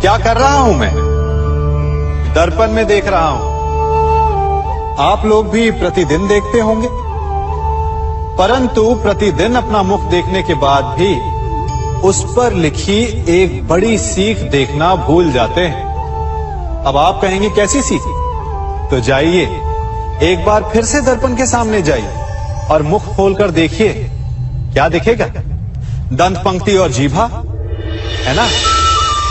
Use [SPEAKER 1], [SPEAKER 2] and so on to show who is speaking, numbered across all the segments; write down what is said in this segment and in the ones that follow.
[SPEAKER 1] क्या कर रहा हूं मैं? दर्पण में देख रहा हूं। आप लोग भी प्रतिदिन देखते होंगे, परंतु प्रतिदिन अपना मुख देखने के बाद भी उस पर लिखी एक बड़ी सीख देखना भूल जाते हैं। अब आप कहेंगे कैसी सीख? तो जाइए, एक बार फिर से दर्पण के सामने जाइए और मुख खोलकर देखिए, क्या दिखेगा? दंत पंक्ति और जीभा, है ना?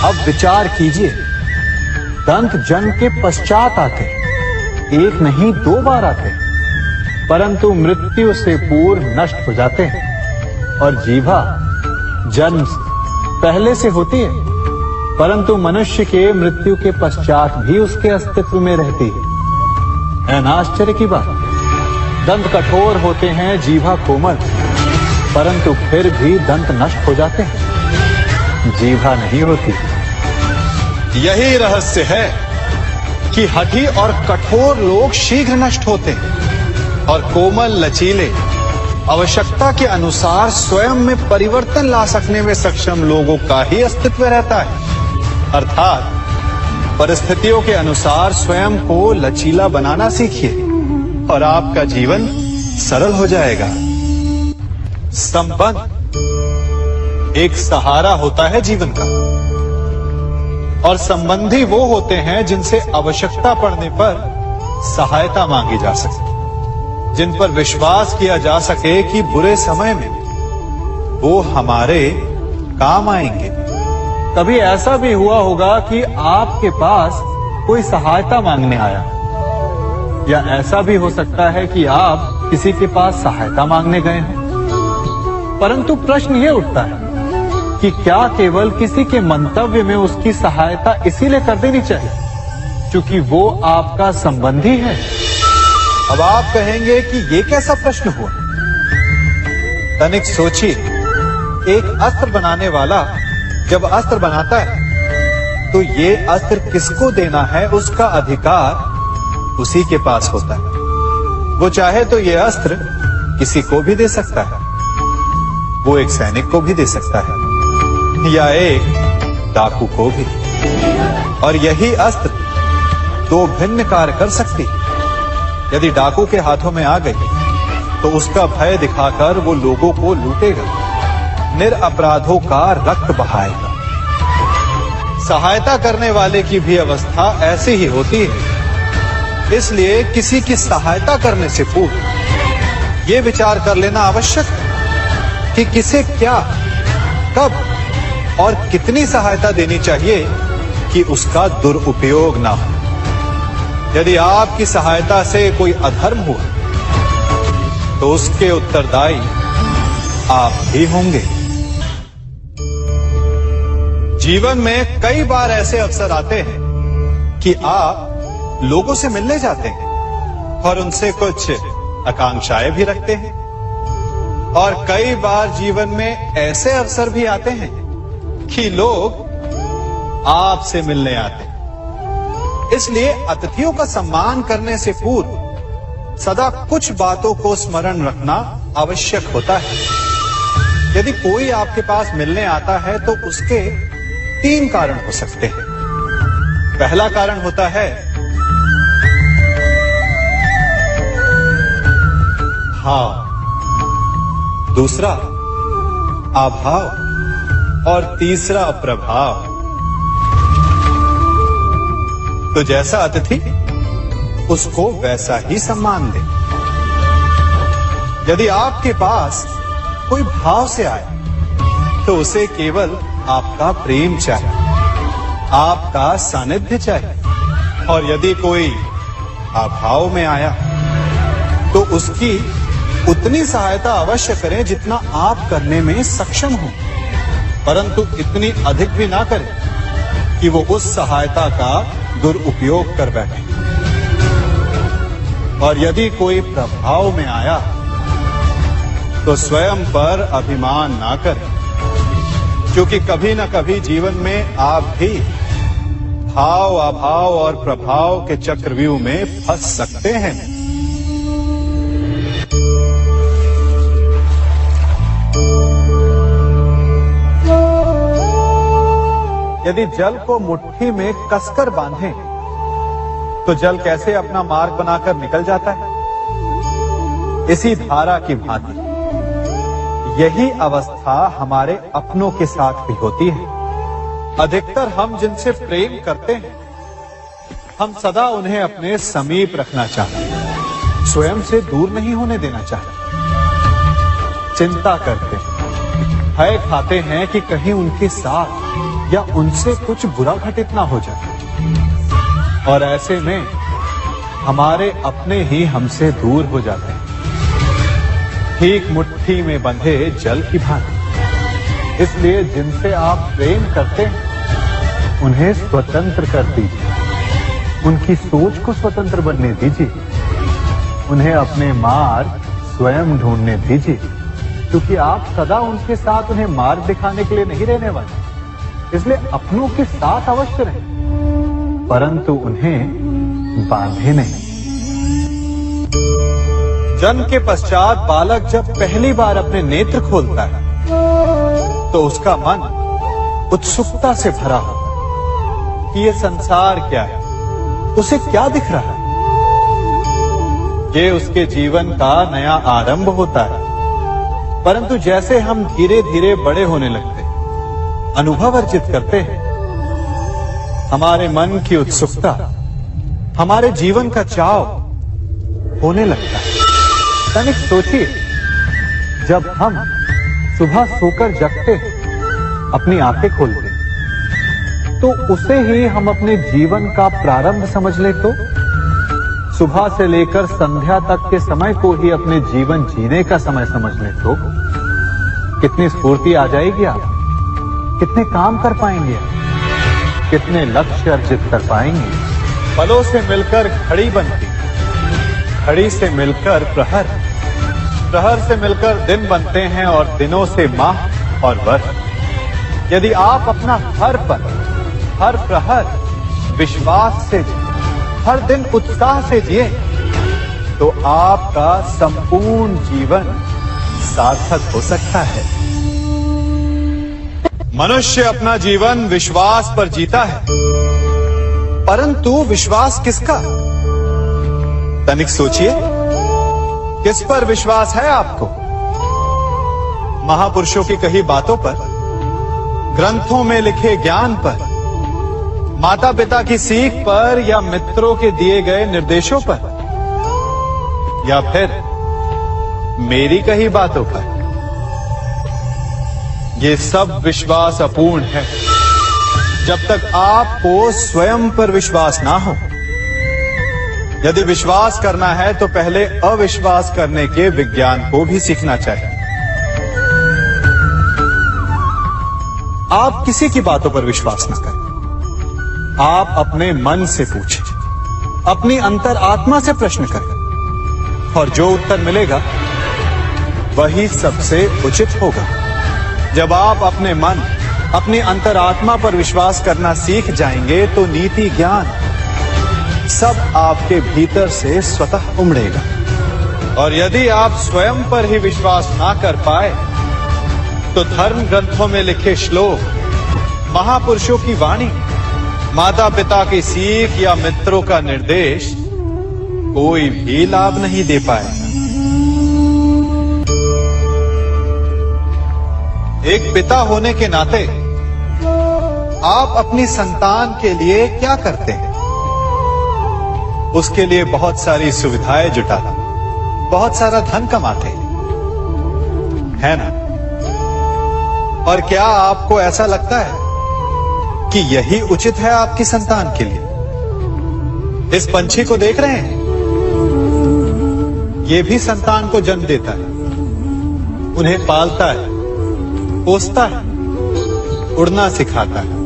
[SPEAKER 1] अब विचार कीजिए, दंत जन्म के पश्चात आते, एक नहीं 2 बार आते, परंतु मृत्यु से पूर्व नष्ट हो जाते हैं। और जीभा जन्म पहले से होती है, परंतु मनुष्य के मृत्यु के पश्चात भी उसके अस्तित्व में रहती है ना आश्चर्य की बात? दंत कठोर होते हैं, जीभा कोमल, परंतु फिर भी दंत नष्ट हो जाते हैं, जीभा नहीं होती। यही रहस्य है कि हठी और कठोर लोग शीघ्र नष्ट होते हैं और कोमल लचीले आवश्यकता के अनुसार स्वयं में परिवर्तन ला सकने में सक्षम लोगों का ही अस्तित्व रहता है। अर्थात परिस्थितियों के अनुसार स्वयं को लचीला बनाना सीखिए और आपका जीवन सरल हो जाएगा। संबंध एक सहारा होता है जीवन का, और संबंधी वो होते हैं जिनसे आवश्यकता पड़ने पर सहायता मांगी जा सके, जिन पर विश्वास किया जा सके कि बुरे समय में वो हमारे काम आएंगे। कभी ऐसा भी हुआ होगा कि आपके पास कोई सहायता मांगने आया, या ऐसा भी हो सकता है कि आप किसी के पास सहायता मांगने गए हैं, परंतु प्रश्न ये उठता है कि क्या केवल किसी के मंतव्य में उसकी सहायता इसीलिए कर देनी चाहिए क्योंकि वो आपका संबंधी है? अब आप कहेंगे कि ये कैसा प्रश्न हुआ? तनिक सोचिए, एक अस्त्र बनाने वाला जब अस्त्र बनाता है तो ये अस्त्र किसको देना है उसका अधिकार उसी के पास होता है। वो चाहे तो ये अस्त्र किसी को भी दे सकता है, वो एक सैनिक को भी दे सकता है या एक डाकू को भी, और यही अस्त्र 2 भिन्न कार्य कर सकती है। यदि डाकू के हाथों में आ गई तो उसका भय दिखाकर वो लोगों को लूटेगा, निरपराधों का रक्त बहाएगा। सहायता करने वाले की भी अवस्था ऐसी ही होती है। इसलिए किसी की सहायता करने से पूर्व ये विचार कर लेना आवश्यक है कि किसे क्या, कब और कितनी सहायता देनी चाहिए कि उसका दुरुपयोग ना हो। यदि आपकी सहायता से कोई अधर्म हुआ तो उसके उत्तरदायी आप ही होंगे। जीवन में कई बार ऐसे अवसर आते हैं कि आप लोगों से मिलने जाते हैं और उनसे कुछ आकांक्षाएं भी रखते हैं, और कई बार जीवन में ऐसे अवसर भी आते हैं कि लोग आपसे मिलने आते हैं। इसलिए अतिथियों का सम्मान करने से पूर्व सदा कुछ बातों को स्मरण रखना आवश्यक होता है। यदि कोई आपके पास मिलने आता है तो उसके 3 कारण हो सकते हैं। पहला कारण होता है भाव, दूसरा अभाव और तीसरा प्रभाव। तो जैसा अतिथि उसको वैसा ही सम्मान दे। यदि आपके पास कोई भाव से आए तो उसे केवल आपका प्रेम चाहिए, आपका सानिध्य चाहिए, और यदि कोई अभाव में आया तो उसकी उतनी सहायता अवश्य करें जितना आप करने में सक्षम हो, परंतु इतनी अधिक भी ना करें कि वो उस सहायता का दुरुपयोग कर बैठे। और यदि कोई प्रभाव में आया तो स्वयं पर अभिमान ना करें, क्योंकि कभी न कभी जीवन में आप भी भाव, अभाव और प्रभाव के चक्रव्यूह में फंस सकते हैं। यदि जल को मुट्ठी में कसकर बांधें, तो जल कैसे अपना मार्ग बनाकर निकल जाता है? इसी धारा की भांति यही अवस्था हमारे अपनों के साथ भी होती है। अधिकतर हम जिनसे प्रेम करते हैं, हम सदा उन्हें अपने समीप रखना चाहते हैं, स्वयं से दूर नहीं होने देना चाहते। चिंता करते हैं, भय खाते हैं कि कहीं उनके साथ या उनसे कुछ बुरा घटित ना हो जाए, और ऐसे में हमारे अपने ही हमसे दूर हो जाते हैं, ठीक मुट्ठी में बंधे जल की भांति। इसलिए जिनसे आप प्रेम करते हैं, उन्हें स्वतंत्र कर दीजिए, उनकी सोच को स्वतंत्र बनने दीजिए, उन्हें अपने मार्ग स्वयं ढूंढने दीजिए, क्योंकि आप सदा उनके साथ उन्हें मार्ग दिखाने के लिए नहीं रहने वाले। इसलिए अपनों के साथ अवश्य रहें, परंतु उन्हें बांधे नहीं। जन्म के पश्चात बालक जब पहली बार अपने नेत्र खोलता है, तो उसका मन उत्सुकता से भरा होता है कि ये संसार क्या है, उसे क्या दिख रहा है। ये उसके जीवन का नया आरंभ होता है। परंतु जैसे हम धीरे धीरे बड़े होने लगते हैं, अनुभव अर्जित करते हैं, हमारे मन की उत्सुकता, हमारे जीवन का चाव होने लगता है। तनिक सोचिए, जब हम सुबह सोकर जगते हैं, अपनी आंखें खोलते हैं, तो उसे ही हम अपने जीवन का प्रारंभ समझ ले, तो सुबह से लेकर संध्या तक के समय को ही अपने जीवन जीने का समय समझ ले, तो कितनी स्फूर्ति आ जाएगी। आप कितने काम कर पाएंगे, कितने लक्ष्य अर्जित कर पाएंगे। फलों से मिलकर घड़ी बनती, घड़ी से मिलकर प्रहर, प्रहर से मिलकर दिन बनते हैं, और दिनों से माह और वर्ष। यदि आप अपना हर पल, हर प्रहर विश्वास से जिए, हर दिन उत्साह से जिए, तो आपका संपूर्ण जीवन सार्थक हो सकता है। मनुष्य अपना जीवन विश्वास पर जीता है, परंतु विश्वास किसका? तनिक सोचिए, किस पर विश्वास है आपको? महापुरुषों की कही बातों पर, ग्रंथों में लिखे ज्ञान पर, माता पिता की सीख पर, या मित्रों के दिए गए निर्देशों पर, या फिर मेरी कही बातों पर? ये सब विश्वास अपूर्ण है जब तक आपको स्वयं पर विश्वास ना हो। यदि विश्वास करना है तो पहले अविश्वास करने के विज्ञान को भी सीखना चाहिए। आप किसी की बातों पर विश्वास न करें, आप अपने मन से पूछें, अपनी अंतर आत्मा से प्रश्न करें, और जो उत्तर मिलेगा वही सबसे उचित होगा। जब आप अपने मन, अपनी अंतरात्मा पर विश्वास करना सीख जाएंगे, तो नीति ज्ञान सब आपके भीतर से स्वतः उमड़ेगा। और यदि आप स्वयं पर ही विश्वास ना कर पाए, तो धर्म ग्रंथों में लिखे श्लोक, महापुरुषों की वाणी, माता पिता की सीख या मित्रों का निर्देश कोई भी लाभ नहीं दे पाएगा। एक पिता होने के नाते आप अपनी संतान के लिए क्या करते हैं? उसके लिए बहुत सारी सुविधाएं जुटाते, बहुत सारा धन कमाते है ना? और क्या आपको ऐसा लगता है कि यही उचित है आपकी संतान के लिए? इस पंछी को देख रहे हैं, ये भी संतान को जन्म देता है, उन्हें पालता है, पोसता है, उड़ना सिखाता है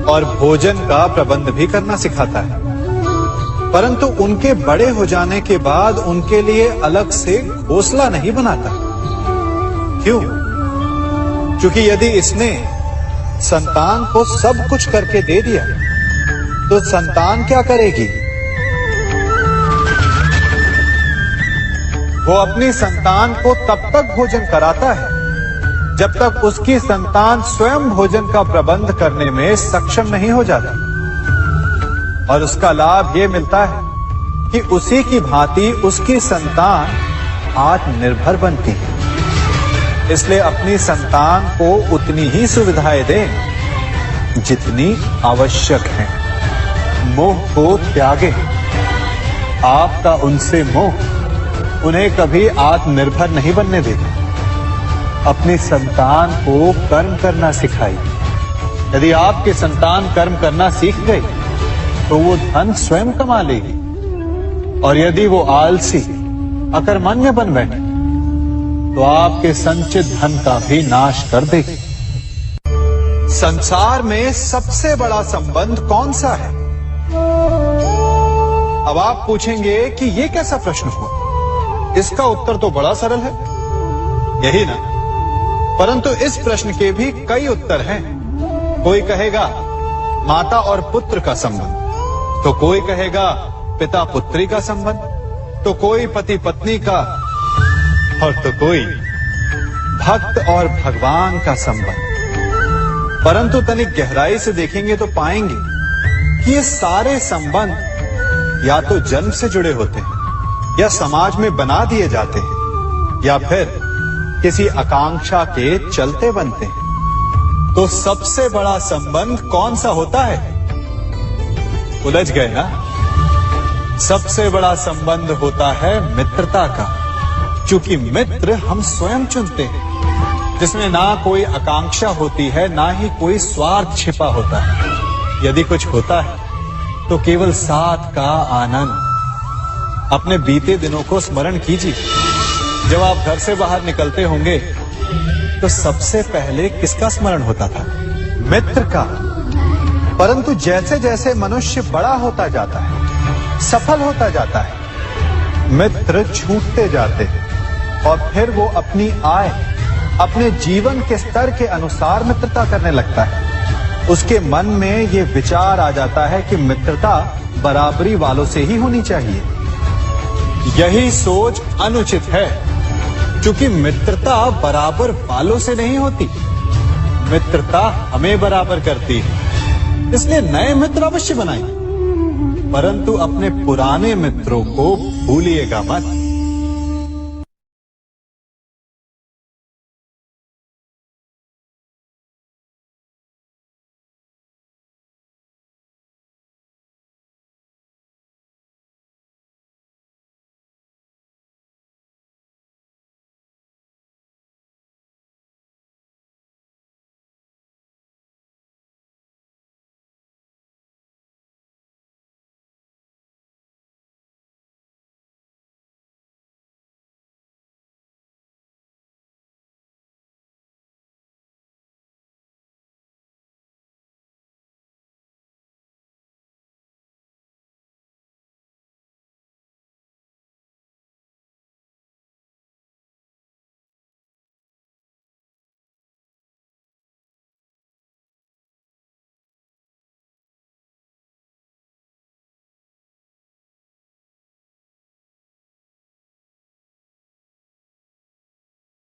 [SPEAKER 1] और भोजन का प्रबंध भी करना सिखाता है। परंतु उनके बड़े हो जाने के बाद उनके लिए अलग से घोंसला नहीं बनाता। क्यों? क्योंकि यदि इसने संतान को सब कुछ करके दे दिया, तो संतान क्या करेगी? वो अपनी संतान को तब तक भोजन कराता है जब तक उसकी संतान स्वयं भोजन का प्रबंध करने में सक्षम नहीं हो जाती। और उसका लाभ यह मिलता है कि उसी की भांति उसकी संतान आत्मनिर्भर बनती है। इसलिए अपनी संतान को उतनी ही सुविधाएं दें जितनी आवश्यक है। मोह को त्यागे। आपका उनसे मोह उन्हें कभी आत्मनिर्भर नहीं बनने देगा। अपनी संतान को कर्म करना सिखाइए। यदि आपकी संतान कर्म करना सीख गई तो वो धन स्वयं कमा लेगी। और यदि वो आलसी अकर्मण्य बन बैठे तो आपके संचित धन का भी नाश कर देगी। संसार में सबसे बड़ा संबंध कौन सा है? अब आप पूछेंगे कि यह कैसा प्रश्न हुआ? इसका उत्तर तो बड़ा सरल है, यही ना? परंतु इस प्रश्न के भी कई उत्तर हैं। कोई कहेगा माता और पुत्र का संबंध, तो कोई कहेगा पिता पुत्री का संबंध, तो कोई पति पत्नी का, और तो कोई भक्त और भगवान का संबंध। परंतु तनिक गहराई से देखेंगे तो पाएंगे कि ये सारे संबंध या तो जन्म से जुड़े होते हैं, या समाज में बना दिए जाते हैं, या फिर किसी आकांक्षा के चलते बनते हैं। तो सबसे बड़ा संबंध कौन सा होता है? उलझ गए ना? सबसे बड़ा संबंध होता है मित्रता का, क्योंकि मित्र हम स्वयं चुनते हैं, जिसमें ना कोई आकांक्षा होती है, ना ही कोई स्वार्थ छिपा होता है। यदि कुछ होता है तो केवल साथ का आनंद। अपने बीते दिनों को स्मरण कीजिए। जब आप घर से बाहर निकलते होंगे तो सबसे पहले किसका स्मरण होता था? मित्र का। परंतु जैसे जैसे मनुष्य बड़ा होता जाता है, सफल होता जाता है, मित्र छूटते जाते हैं। और फिर वो अपनी आय, अपने जीवन के स्तर के अनुसार मित्रता करने लगता है। उसके मन में ये विचार आ जाता है कि मित्रता बराबरी वालों से ही होनी चाहिए। यही सोच अनुचित है, क्योंकि मित्रता बराबर वालों से नहीं होती। मित्रता हमें बराबर करती है। इसलिए नए मित्र अवश्य बनाइए, परंतु अपने पुराने मित्रों को भूलिएगा मत।